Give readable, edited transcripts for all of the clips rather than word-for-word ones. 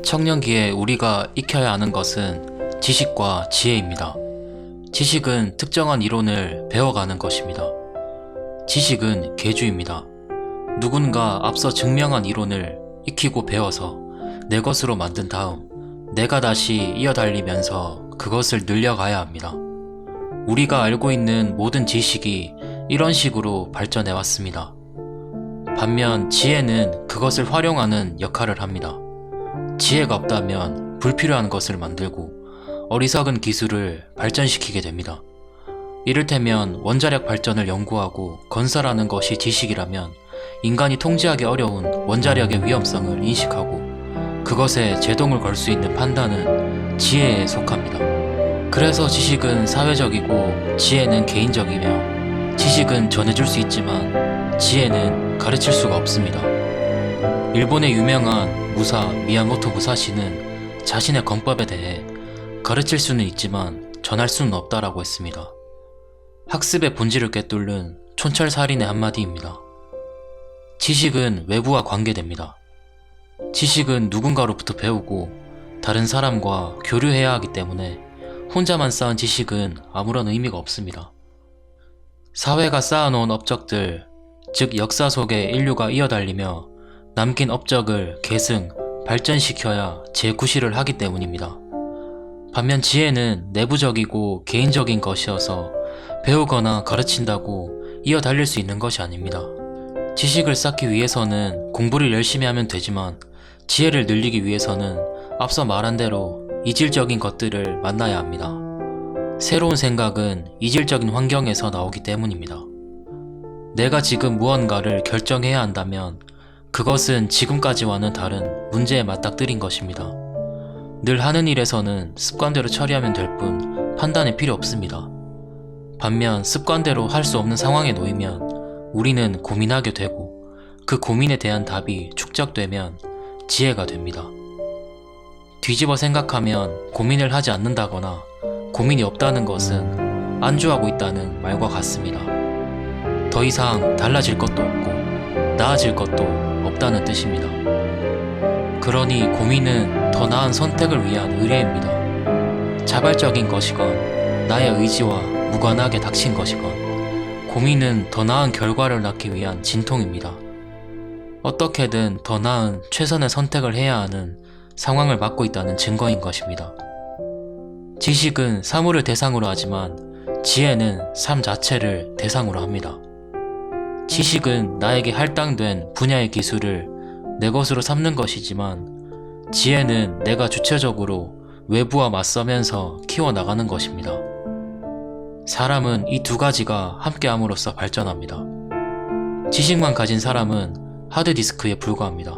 청년기에 우리가 익혀야 하는 것은 지식과 지혜입니다. 지식은 특정한 이론을 배워가는 것입니다. 지식은 계주입니다. 누군가 앞서 증명한 이론을 익히고 배워서 내 것으로 만든 다음 내가 다시 이어달리면서 그것을 늘려가야 합니다. 우리가 알고 있는 모든 지식이 이런 식으로 발전해 왔습니다. 반면 지혜는 그것을 활용하는 역할을 합니다. 지혜가 없다면 불필요한 것을 만들고 어리석은 기술을 발전시키게 됩니다. 이를테면 원자력 발전을 연구하고 건설하는 것이 지식이라면 인간이 통제하기 어려운 원자력의 위험성을 인식하고 그것에 제동을 걸 수 있는 판단은 지혜에 속합니다. 그래서 지식은 사회적이고 지혜는 개인적이며 지식은 전해줄 수 있지만 지혜는 가르칠 수가 없습니다. 일본의 유명한 무사 미야모토 무사시는 자신의 권법에 대해 가르칠 수는 있지만 전할 수는 없다라고 했습니다. 학습의 본질을 꿰뚫는 촌철살인의 한마디입니다. 지식은 외부와 관계됩니다. 지식은 누군가로부터 배우고 다른 사람과 교류해야 하기 때문에 혼자만 쌓은 지식은 아무런 의미가 없습니다. 사회가 쌓아놓은 업적들, 즉 역사 속에 인류가 이어달리며 남긴 업적을 계승, 발전시켜야 재구실을 하기 때문입니다. 반면 지혜는 내부적이고 개인적인 것이어서 배우거나 가르친다고 이어달릴 수 있는 것이 아닙니다. 지식을 쌓기 위해서는 공부를 열심히 하면 되지만 지혜를 늘리기 위해서는 앞서 말한 대로 이질적인 것들을 만나야 합니다. 새로운 생각은 이질적인 환경에서 나오기 때문입니다. 내가 지금 무언가를 결정해야 한다면 그것은 지금까지와는 다른 문제에 맞닥뜨린 것입니다. 늘 하는 일에서는 습관대로 처리하면 될 뿐 판단이 필요 없습니다. 반면 습관대로 할 수 없는 상황에 놓이면 우리는 고민하게 되고 그 고민에 대한 답이 축적되면 지혜가 됩니다. 뒤집어 생각하면 고민을 하지 않는다거나 고민이 없다는 것은 안주하고 있다는 말과 같습니다. 더 이상 달라질 것도 없고 나아질 것도 없다는 뜻입니다. 그러니 고민은 더 나은 선택을 위한 의뢰입니다. 자발적인 것이건 나의 의지와 무관하게 닥친 것이건 고민은 더 나은 결과를 낳기 위한 진통입니다. 어떻게든 더 나은 최선의 선택을 해야 하는 상황을 맞고 있다는 증거인 것입니다. 지식은 사물을 대상으로 하지만 지혜는 삶 자체를 대상으로 합니다. 지식은 나에게 할당된 분야의 기술을 내 것으로 삼는 것이지만 지혜는 내가 주체적으로 외부와 맞서면서 키워나가는 것입니다. 사람은 이 두 가지가 함께함으로써 발전합니다. 지식만 가진 사람은 하드디스크에 불과합니다.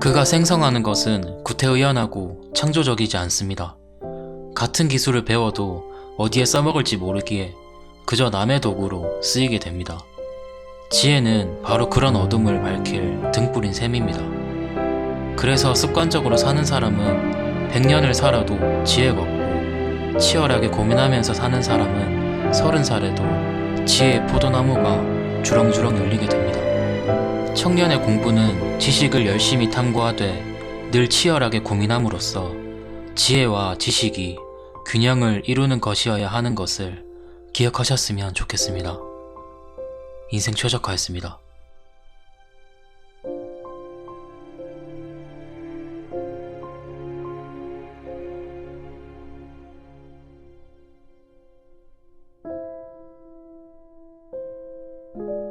그가 생성하는 것은 구태의연하고 창조적이지 않습니다. 같은 기술을 배워도 어디에 써먹을지 모르기에 그저 남의 도구로 쓰이게 됩니다. 지혜는 바로 그런 어둠을 밝힐 등불인 셈입니다. 그래서 습관적으로 사는 사람은 100년을 살아도 지혜가 없고 치열하게 고민하면서 사는 사람은 30살에도 지혜의 포도나무가 주렁주렁 열리게 됩니다. 청년의 공부는 지식을 열심히 탐구하되 늘 치열하게 고민함으로써 지혜와 지식이 균형을 이루는 것이어야 하는 것을 기억하셨으면 좋겠습니다. 인생 최적화였습니다. you